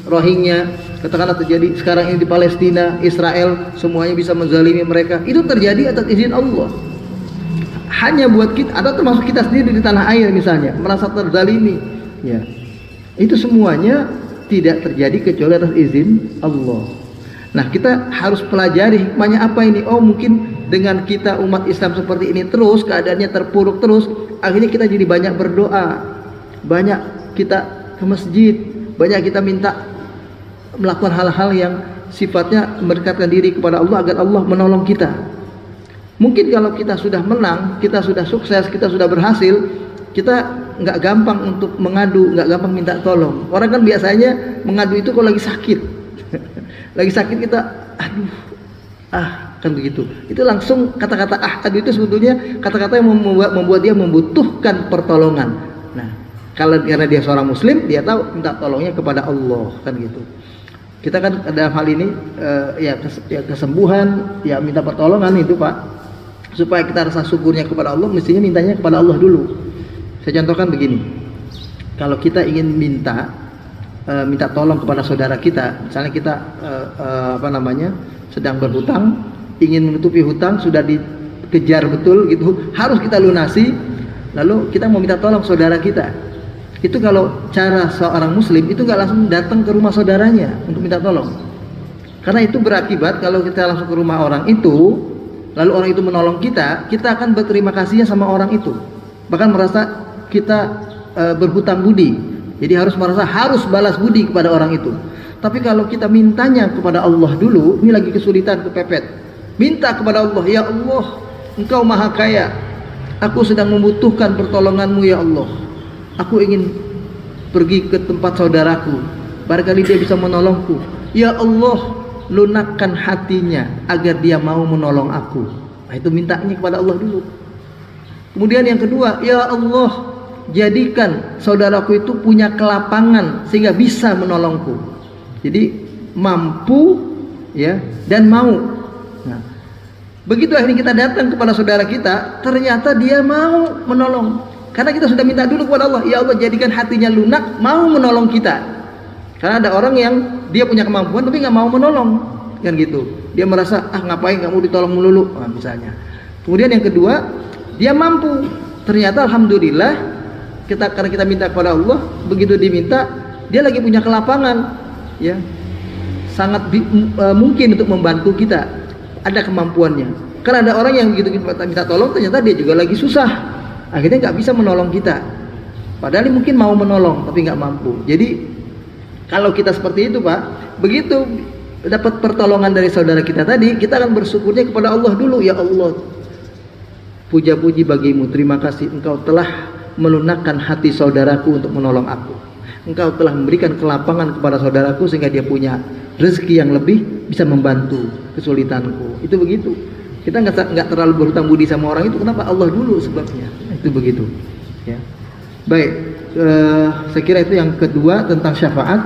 Rohingya, katakanlah terjadi sekarang ini di Palestina, Israel, semuanya bisa menzalimi mereka. Itu terjadi atas izin Allah. Hanya buat kita, atau termasuk kita sendiri di tanah air misalnya, merasa terzalimi. Ya. Itu semuanya tidak terjadi kecuali atas izin Allah. Nah, kita harus pelajari hikmahnya apa ini. Oh, mungkin dengan kita umat Islam seperti ini terus, keadaannya terpuruk terus, akhirnya kita jadi banyak berdoa, banyak kita ke masjid, banyak kita minta melakukan hal-hal yang sifatnya mendekatkan diri kepada Allah agar Allah menolong kita. Mungkin kalau kita sudah menang, kita sudah sukses, kita sudah berhasil, kita nggak gampang untuk mengadu, nggak gampang minta tolong. Orang kan biasanya mengadu itu kalau lagi sakit. Lagi sakit kita, aduh, kan begitu. Itu langsung kata-kata aduh itu sebetulnya kata-kata yang membuat dia membutuhkan pertolongan. Nah, kalau karena dia seorang muslim, dia tahu minta tolongnya kepada Allah, kan gitu. Kita kan dalam hal ini ya kesembuhan, ya minta pertolongan itu Pak, supaya kita rasa syukurnya kepada Allah, mestinya mintanya kepada Allah dulu. Saya contohkan begini, kalau kita ingin minta tolong kepada saudara kita, misalnya kita sedang berhutang, ingin menutupi hutang, sudah dikejar betul gitu, harus kita lunasi, lalu kita mau minta tolong saudara kita. Itu kalau cara seorang muslim itu nggak langsung datang ke rumah saudaranya untuk minta tolong, karena itu berakibat kalau kita langsung ke rumah orang itu, lalu orang itu menolong kita akan berterima kasihnya sama orang itu, bahkan merasa kita berhutang budi, jadi harus balas budi kepada orang itu. Tapi kalau kita mintanya kepada Allah dulu, ini lagi kesulitan, kepepet, minta kepada Allah, ya Allah, Engkau maha kaya, aku sedang membutuhkan pertolonganmu ya Allah. Aku ingin pergi ke tempat saudaraku, barangkali dia bisa menolongku. Ya Allah, lunakkan hatinya agar dia mau menolong aku. Nah, itu mintanya kepada Allah dulu. Kemudian yang kedua, ya Allah, jadikan saudaraku itu punya kelapangan sehingga bisa menolongku. Jadi mampu, ya, dan mau. Nah, begitu akhirnya kita datang kepada saudara kita, ternyata dia mau menolong. Karena kita sudah minta dulu kepada Allah, ya Allah jadikan hatinya lunak, mau menolong kita. Karena ada orang yang dia punya kemampuan tapi nggak mau menolong, kan gitu. Dia merasa ngapain nggak mau ditolong melulu, misalnya. Kemudian yang kedua, dia mampu. Ternyata alhamdulillah karena kita minta kepada Allah, begitu diminta, dia lagi punya kelapangan, ya, sangat mungkin untuk membantu kita, ada kemampuannya. Karena ada orang yang begitu kita minta tolong, ternyata dia juga lagi susah. Akhirnya nggak bisa menolong kita, padahal mungkin mau menolong tapi nggak mampu. Jadi kalau kita seperti itu Pak, begitu dapat pertolongan dari saudara kita tadi, kita akan bersyukurnya kepada Allah dulu. Ya Allah, puja-puji bagimu, terima kasih Engkau telah melunakkan hati saudaraku untuk menolong aku. Engkau telah memberikan kelapangan kepada saudaraku sehingga dia punya rezeki yang lebih, bisa membantu kesulitanku. Itu begitu. Kita nggak terlalu berhutang budi sama orang itu. Kenapa? Allah dulu sebabnya. Itu begitu. Ya. Baik, saya kira itu yang kedua tentang syafaat.